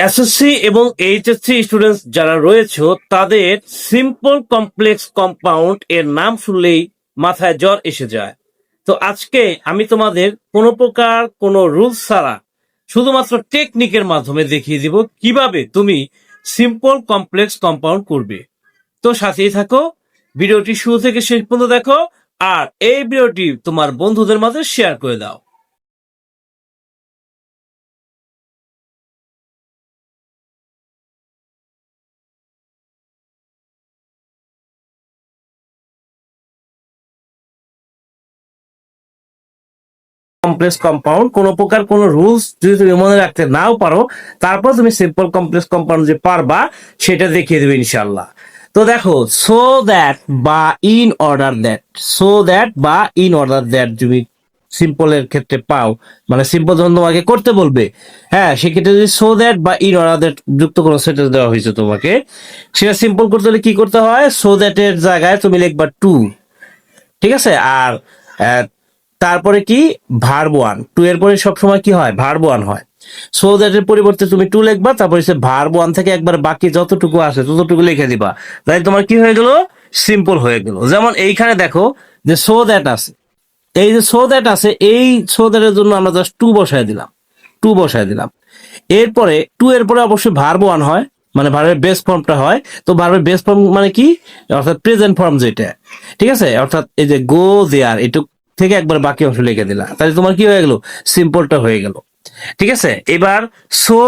SSC এবং HSC students যারা রয়েছে তাদের সিম্পল কমপ্লেক্স কম্পাউন্ড এর নাম শুনলেই মাথায় জ্বর এসে যায়। তো আজকে আমি তোমাদের কোনো প্রকার কোনো রুলস ছাড়া শুধুমাত্র টেকনিকের মাধ্যমে দেখিয়ে দিব কিভাবে তুমি সিম্পল কমপ্লেক্স কম্পাউন্ড করবে। তো সাথেই থাকো, ভিডিওটি শুরু থেকে শেষ পর্যন্ত দেখো, আর এই ভিডিওটি তোমার বন্ধুদের মাঝে শেয়ার করে দাও। কমপ্লেক্স কম্পাউন্ড কোনো প্রকার কোনো রুলস যদি তুমি মনে রাখতে নাও পারো, তারপর তুমি সিম্পল কমপ্লেক্স কম্পাউন্ড যে পারবা সেটা দেখিয়ে দেবে ইনশাল্লাহ। তো দেখো, সো দ্যাট বা in order that, so that বা ইন অর্ডার দ্যাট তুমি সিম্পলের ক্ষেত্রে পাও, মানে সিম্পল যখন তোমাকে করতে বলবে, হ্যাঁ, সেক্ষেত্রে যদি সো দ্যাট বা ইন অর্ডার দ্যাট যুক্ত কোনো সেন্টেন্স দেওয়া হয়েছে তোমাকে, সেটা সিম্পল করতে হলে কি করতে হয়, সো দ্যাট এর জায়গায় তুমি লিখবা টু, ঠিক আছে। আর তারপরে কি, ভার্ব ওয়ান, টু এর পরে সবসময় কি হয়, ভার্ব ওয়ান হয়। সো দ্যাট এর পরিবর্তে তুমি টু লিখবা, তারপরে সে ভার্ব ওয়ান থেকে একবার বাকি যতটুকু আছে ততটুকু লিখে দিবা, তাই তোমার কি হয়ে গেল, সিম্পল হয়ে গেল। যেমন এইখানে দেখো যে সো দ্যাট আছে, এই যে সো দ্যাট আছে, এই সো দ্যাট এর জন্য আমরা জাস্ট টু বসায় দিলাম, টু বসায় দিলাম। এরপরে টু এর পরে অবশ্যই ভার্ব ওয়ান হয়, মানে ভার্বের বেস ফর্মটা হয়। তো ভার্বের বেস ফর্ম মানে কি, অর্থাৎ প্রেজেন্ট ফর্ম যেটা, ঠিক আছে। অর্থাৎ এই যে গো দেয়ার, এটুক থেকে একবার বাকি অংশ লিখে দিলা, তাহলে তোমার কি হয়ে গেল, সিম্পলটা হয়ে গেল, ঠিক আছে। এবার সো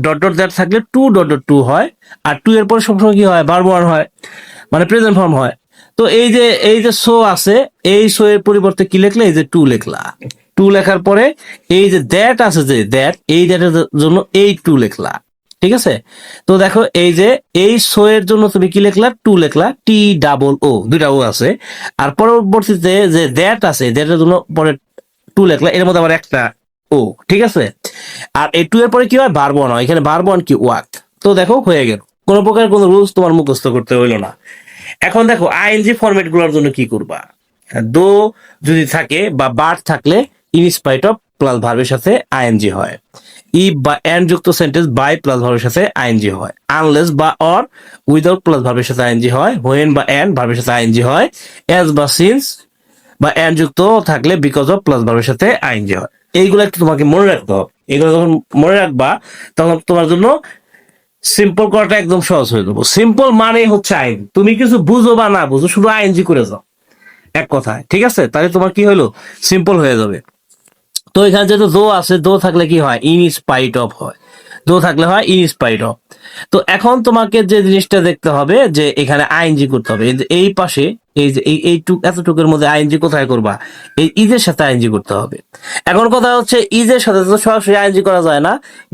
ডট ডট দ্যাট থাকলে টু ডট ডট টু হয়, আর টু এর পরে সবসময় কি হয়, ভার্ব ওয়ান হয়, মানে প্রেজেন্ট ফর্ম হয়। তো এই যে সো আছে, এই সো এর পরিবর্তে কি লিখলে, এই যে টু লিখলা, টু লেখার পরে এই যে দ্যাট আছে, যে দ্যাট, এই দ্যাটের জন্য এই টু লিখলা, ঠিক আছে। তো দেখো এই যে এই সো এর জন্য তুমি কি লিখলা, টু লিখলা, টি ডাবল ও, দুইটা ও আছে। আর পরবর্তীতে যে দ্যাট আছে, দ্যাটের জন্য পরে টু লিখলা, এর মধ্যে আবার একটা ও, ঠিক আছে। আর এই টু এর পরে কি হয়, ভার্ব ওয়ান হয়, এখানে ভার্ব ওয়ান কি, ওয়াক। তো দেখো হয়ে গেল, কোনো প্রকার কোনো রুলস তোমার মুখস্থ করতে হইলো না। এখন দেখো আইএনজি ফরম্যাট গুলোর জন্য কি করবা, দো যদি থাকে বা বাট থাকলে ইনস্পাইট অফ প্লাস ভার্বের সাথে আইএনজি হয়। ইফ বা এন্ড যুক্ত সেন্টেন্স বাই প্লাস ভার্বের সাথে আইএনজি হয়। আনলেস বা অর উইদাউট প্লাস ভার্বের সাথে আইএনজি হয়। হোয়েন বা এন্ড ভার্বের সাথে আইএনজি হয়। এস বা সিন্স বা এন্ড যুক্ত থাকলে বিকজ অফ প্লাস ভার্বের সাথে আইএনজি হয়। এইগুলো একটু তোমাকে মনে রাখতে হবে। এগুলো যখন মনে রাখবা তখন তোমার জন্য সিম্পল করাটা একদম সহজ হয়ে যাবো। সিম্পল মানে হচ্ছে আইন, তুমি কিছু বুঝো বা না বুঝো, শুধু আইএনজি করে যাও, এক কথায়, ঠিক আছে। তাহলে তোমার কি হলো, সিম্পল হয়ে যাবে। তো এখানে যেহেতু দো আছে, দো থাকলে কি হয়, ইন স্পাইট অফ হয়, দো থাকলে হয় ইন স্পাইট অফ। তো এখন তোমাকে যে জিনিসটা দেখতে হবে যে এখানে আইএনজি করতে হবে, এই পাশে এই যে এইটুক এতটুকুর মধ্যে আইএনজি কোথায় করবা, এই ইজের সাথে আইএনজি করতে হবে। এখন কথা হচ্ছে ইজের সাথে তো সরাসরি আইএনজি করা যায় না,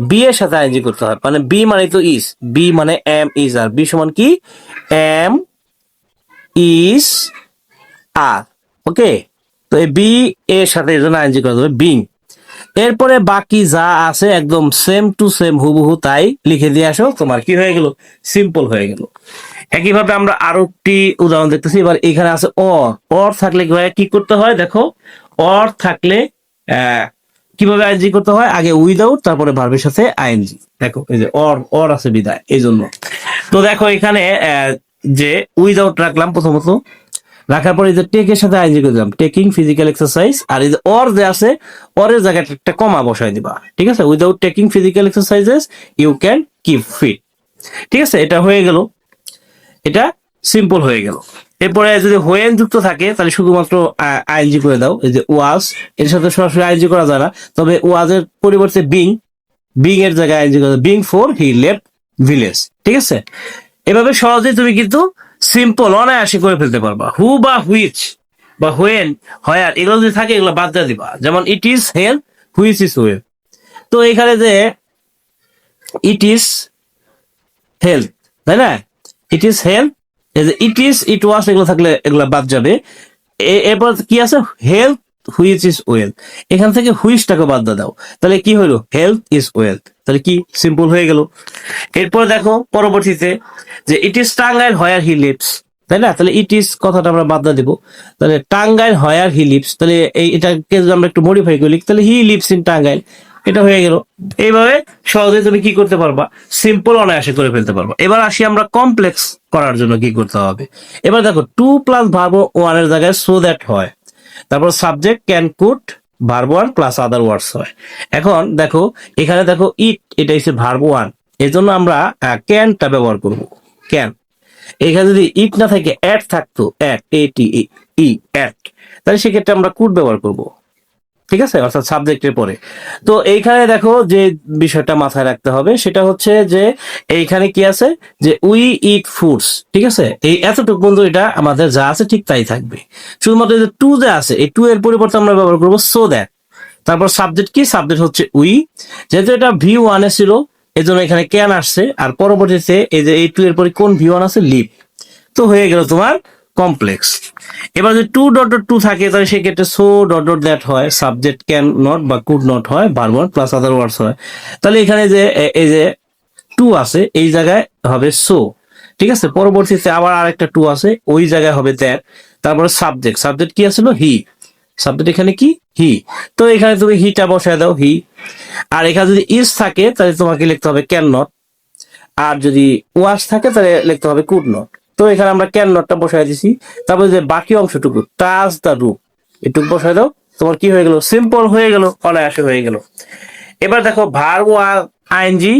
বি এর সাথে আইএনজি করতে হয়। মানে বি মানে তো ইজ, বি মানে এম ইজ আর, বি সমান কি, এম ইজ আর, ওকে। তো এই বি এর সাথে এই জন্য আইএনজি করা যাবে, বিং। এরপরে বাকি যা আছে একদম সেম টু সেম হুবহু তাই লিখে দিয়ে আসো, তোমার কি হয়ে গেল, সিম্পল হয়ে গেল। একইভাবে আমরা আরো একটি উদাহরণ দেখতেছি। এবার এখানে আছে অর, অর থাকলে কি করতে হয়, দেখো অর থাকলে কিভাবে আইএনজি করতে হয়, আগে উইদাউট তারপরে ভার্বের সাথে আইএনজি। দেখো এই যে অর, অর আছে বিদায়, এই জন্য। তো দেখো এখানে যে উইদাউট রাখলাম প্রথমত, রাখার পরে যে টেকের সাথে আইনজি করে দিলাম, টেকিং ফিজিক্যাল এক্সারসাইজ। আর এই যে অর যে আছে, অরের জায়গায় একটা কমা বসাই দিবা, ঠিক আছে। Without taking physical exercises you can keep fit, ঠিক আছে। এটা হয়ে গেল, এটা সিম্পল হয়ে গেল। এরপরে যদি হোয়েন যুক্ত থাকে তাহলে শুধুমাত্র আইএনজি করে দাও। এই যে ওয়াজ, এর সাথে সরাসরি আইএনজি করা যায় না, তবে ওয়াজের পরিবর্তে বিং, বিং এর জায়গায় আইএনজি করে দাও, being for he left village, ঠিক আছে। এভাবে সহজেই তুমি কিন্তু সিম্পল অনায়াসে করে ফেলতে পারবা। হু বা হুইচ বা হোয়েন, হয়ার, এগুলো যদি থাকে এগুলো বাদ দিয়ে দিবা। যেমন it is help, which is well. তো এখানে যে ইট ইজ হেল্প, তাই না, it is help, it is, it was, এগুলো থাকলে এগুলো বাদ যাবে। এরপর কি আছে, হেল্প হুইচ ইজ ওয়েল, এখান থেকে হুইচটাকে বাদ দাও, তাহলে কি হলো, হেলথ ইজ ওয়েলথ, তাহলে কি সিম্পল হয়ে গেল। এরপর দেখো পরবর্তীতে যে it is Tangail where he lives, তাই না, তাহলে ইট ইজ কথাটা আমরা বাদ দিব, তাহলে টাঙ্গাইল হোয়ার হি লিভস, তাহলে এটাকে যদি আমরা একটু মডিফাই করি, তাহলে হি লিভস ইন টাঙ্গাইল, এটা হয়ে গেল। এইভাবে সহজে তুমি কি করতে পারবা, সিম্পল অনায়াসে করে ফেলতে পারবা। এবার আসি আমরা কমপ্লেক্স করার জন্য কি করতে হবে। এবার দেখো 2 প্লাস ভার্ব ওয়ান এর জায়গায় সো দ্যাট হয়, তারপর subject can could verb one plus other words হয়। এখন দেখো এখানে দেখো ইট, এটা হচ্ছে ভার্ব ওয়ান, এই জন্য আমরা ক্যানটা ব্যবহার করব, ক্যান। এখানে যদি ইট না থাকে অ্যাট থাকতো, at a T E at, তাহলে সেক্ষেত্রে আমরা কুড ব্যবহার করব, ঠিক আছে, অর্থাৎ সাবজেক্টের পরে। তো এইখানে দেখো যে বিষয়টা মাথায় রাখতে হবে সেটা হচ্ছে যে এইখানে কি আছে, যে উই ইট ফুডস, ঠিক আছে, এই এতটুকু বন্ধু এটা আমাদের যা আছে ঠিক তাই থাকবে। শুধুমাত্র যে টু যে আছে, এই টু এর পরিবর্তে আমরা ব্যবহার করবো সো দ্যাট। তারপর সাবজেক্ট কি, সাবজেক্ট হচ্ছে উই, যেহেতু এটা ভি ওয়ানে ছিল এই জন্য এখানে ক্যান আসছে, আর পরবর্তীতে এই যে এই টু এর পরে কোন ভি ওয়ান আছে, লিভ। তো হয়ে গেল তোমার কমপ্লেক্স। এবার যদি টু ডট ডট টু থাকে তাহলে সেক্ষেত্রে সো ডট ডট দ্যাট হয়, সাবজেক্ট ক্যান নট বা কুড নট হয়, verb one plus other words হয়। তাহলে এখানে যে এই যে টু আছে এই জায়গায় হবে সো, ঠিক আছে, পরবর্তীতে আবার আরেকটা টু আছে ওই জায়গায় হবে দ্যাট। তারপরে সাবজেক্ট, সাবজেক্ট কি আছিল, হি, সাবজেক্ট এখানে কি, হি। তো এখানে তুমি হিটা বসায় দাও, হি। আর এখানে যদি ইজ থাকে তাহলে তোমাকে লিখতে হবে ক্যান নট, আর যদি ওয়াশ থাকে তাহলে লিখতে হবে কুড নট। তো এখানে আমরা ক্যান নটটা বসাই দিছি। তারপরে যে বাকি অংশটুকু টাচ দ্য রুফ, এটুকু বসাই দাও, তোমার কি হয়ে গেল, সিম্পল হয়ে গেল, অনায়াসে হয়ে গেল। এবার দেখো ভার্ব আইএনজি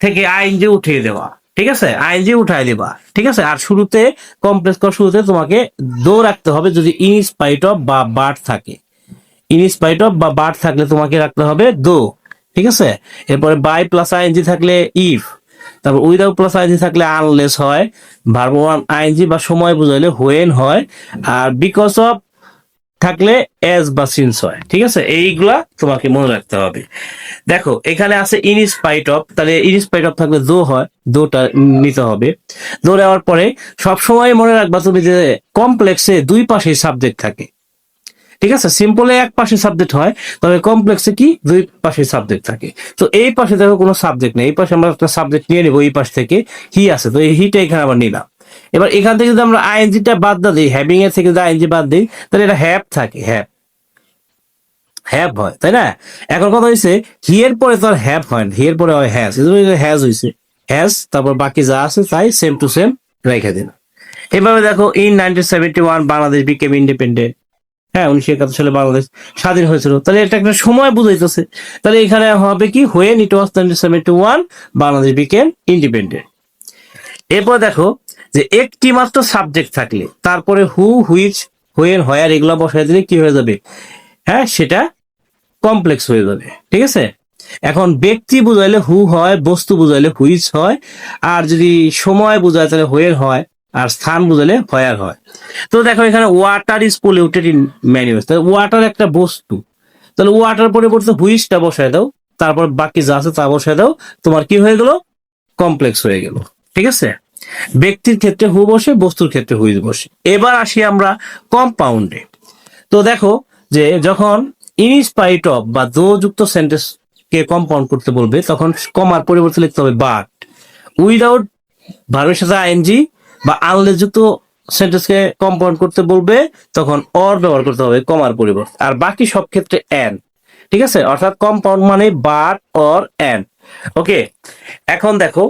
থেকে আইএনজি উঠিয়ে দেওয়া, ঠিক আছে, আইএনজি উঠাই দেবা, ঠিক আছে। আর শুরুতে কমপ্লেক্স কর, শুরুতে তোমাকে দো রাখতে হবে যদি ইন স্পাইট অফ বা বার্ড থাকে, ইন স্পাইট অফ বা বার্ড থাকলে তোমাকে রাখতে হবে দো, ঠিক আছে। এরপরে বাই প্লাস আইএনজি থাকলে ইফ, তারপর উইদাউট প্লাস আইএনজি থাকলে আনলেস হয়, ভার্ব ওয়ান আইএনজি বা সময় বুঝাইলে হোয়েন হয়, আর বিকজ অফ থাকলে এজ বা সিন্স হয়, ঠিক আছে। এইগুলা তোমাকে মনে রাখতে হবে। দেখো এখানে আছে ইন স্পাইট অফ, তাহলে ইন স্পাইট অফ থাকলে দো হয়, দোটা নিতে হবে। দো নেওয়ার পরে সবসময় মনে রাখবা তুমি যে কমপ্লেক্সে দুই পাশে সাবজেক্ট থাকে, ঠিক আছে, সিম্পলে এক পাশে সাবজেক্ট হয়, তবে কমপ্লেক্সে কি দুই পাশে সাবজেক্ট থাকে। তো এই পাশে দেখো কোনো সাবজেক্ট নেই, এই পাশে আমরা একটা সাবজেক্ট নিয়ে নেবো, এই পাশ থেকে হি আছে, তো এই হিটা এখানে আবার নিলাম। এবার এখান থেকে যদি আমরা আইএনজিটা বাদ না দিই, হ্যাভিং এর থেকে যদি আইএনজি বাদ দিই তাহলে এটা হ্যাভ থাকে, হ্যাভ, হ্যাভ হয়, তাই না। এখন কথা হয়েছে হি এর পরে তো আর হ্যাভ হয় না, হি এর পরে হয় হ্যাজ, হ্যাজ হয়েছে, হ্যাজ, তারপর বাকি যা আছে তাই সেম টু সেম রেখে দিন। এভাবে দেখো ইন 1971 বাংলাদেশ বিকেম ইন্ডিপেন্ডেন্ট, হ্যাঁ 1971 সালে বাংলাদেশ স্বাধীন হয়েছিল, তাহলে এটা একটা সময় বুঝাইতেছে। তাহলে এখানে হবে কি, when it was 1971 Bangladesh became independent. এরপর দেখো যে একটি মাত্র সাবজেক্ট থাকলে তারপরে হু, হুইচ, হোয়েন, হোয়ার এগুলো বসাই দিলে কি হয়ে যাবে, হ্যাঁ সেটা কমপ্লেক্স হয়ে যাবে, ঠিক আছে। এখন ব্যক্তি বুঝাইলে হু হয়, বস্তু বুঝাইলে হুইচ হয়, আর যদি সময় বুঝায় তাহলে হোয়ের হয়, আর স্থান বুঝাইলে হোয়ার হয়। তো দেখো এখানে water is polluted in many ways, তাহলে ওয়াটার একটা বস্তু, তাহলে ওয়াটার পরিবর্তে হুইচটা বসায় দাও, তারপর বাকি যা আছে তা বসায় দাও, তোমার কি হয়ে গেল, কমপ্লেক্স হয়ে গেল, ঠিক আছে। ব্যক্তির ক্ষেত্রে হু বসে, বস্তুর ক্ষেত্রে হুইচ বসে। এবার আসি আমরা কম্পাউন্ডে। তো দেখো যে যখন ইন স্পাইট অফ বা দো যুক্ত সেন্টেন্স কে কম্পাউন্ড করতে বলবে তখন কমার পরিবর্তে লিখতে হবে বাট, উইদাউট ভার্বের সাথে আইএনজি বা আনলেস যুক্ত সেন্টেন্স কে কম্পাউন্ড করতে বলবে তখন অর ব্যবহার করতে হবে কমার পরিবর্তে, আর বাকি সব ক্ষেত্রে এন্ড, ঠিক আছে। অর্থাৎ কম্পাউন্ড মানে বাট অর এন্ড, ওকে। এখন দেখো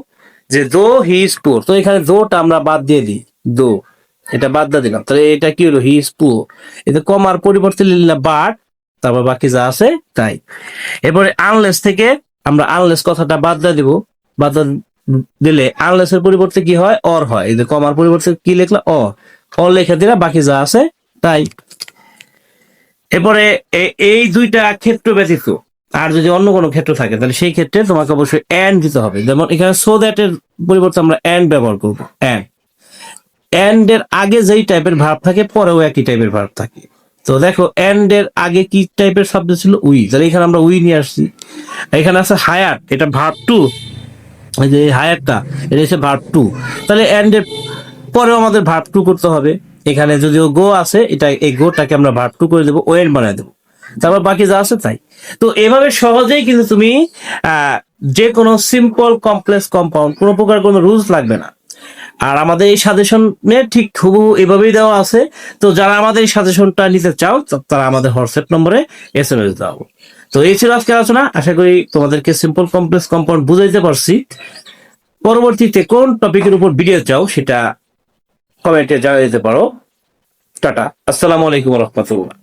যে দো হি ইজ পুয়ার, তো এখানে দোটা আমরা বাদ দিয়ে দিই, দো এটা বাদ দিয়ে দিলাম, তাহলে এটা কি হলো, হি ইজ পুয়ার, এটা কমার পরিবর্তে নিলাম বাট, তারপর বাকি যা আছে তাই। এরপরে আনলেস থেকে আমরা আনলেস কথাটা বাদ দিয়ে দিব, বাদ দিলে আনলেস এর পরিবর্তে কি হয়, অর হয়, এই যে কমার পরিবর্তে কি লিখলা, অর লিখে দিলা, বাকি যা আছে তাই। এরপরে এই দুইটা ক্ষেত্র ব্যতীত আর যদি অন্য কোনো ক্ষেত্র থাকে তাহলে সেই ক্ষেত্রে তোমাকে অবশ্যই এন্ড দিতে হবে। যেমন এখানে সো দ্যাট এর পরিবর্তে আমরা এন্ড ব্যবহার করব, এন্ড এর আগে যেই টাইপের ভার্ব থাকে পরেও একই টাইপের ভার্ব থাকে। তো দেখো এন্ড এর আগে কি টাইপের শব্দ ছিল, উই, তাহলে এখানে আমরা উই নিয়ে আসছি। এখানে আছে হায়ার, এটা ভার্ব টু, এই যে হায়ারটা এটা হচ্ছে ভার্ব টু, তাহলে এন্ড এর পরেও আমাদের ভার্ব টু করতে হবে। এখানে যদিও গো আছে, এটা এই গোটাকে আমরা ভার্ব টু করে দেবো, ওয়েন বানায় দেবো, তারপর বাকি যা আছে তাই। তো এভাবে সহজেই কিন্তু তুমি যে কোনো সিম্পল কমপ্লেক্স কম্পাউন্ড কোনো প্রকার কোনো রুলস লাগবে না। আর আমাদের এই সাজেশনে ঠিক হুবহু এভাবেই দেওয়া আছে। তো যারা আমাদের এই সাজেশনটা নিতে চাও তারা আমাদের হোয়াটসঅ্যাপ নম্বরে SMS দাও। তো এই ছিল আজকে আলোচনা। আশা করি তোমাদেরকে সিম্পল কমপ্লেক্স কম্পাউন্ড বুঝাইতে পারছি। পরবর্তীতে কোন টপিকের উপর ভিডিও চাও সেটা কমেন্টে জানিয়ে দিতে পারো। টাটা, আসসালামু আলাইকুম রহমতুল্লাহ।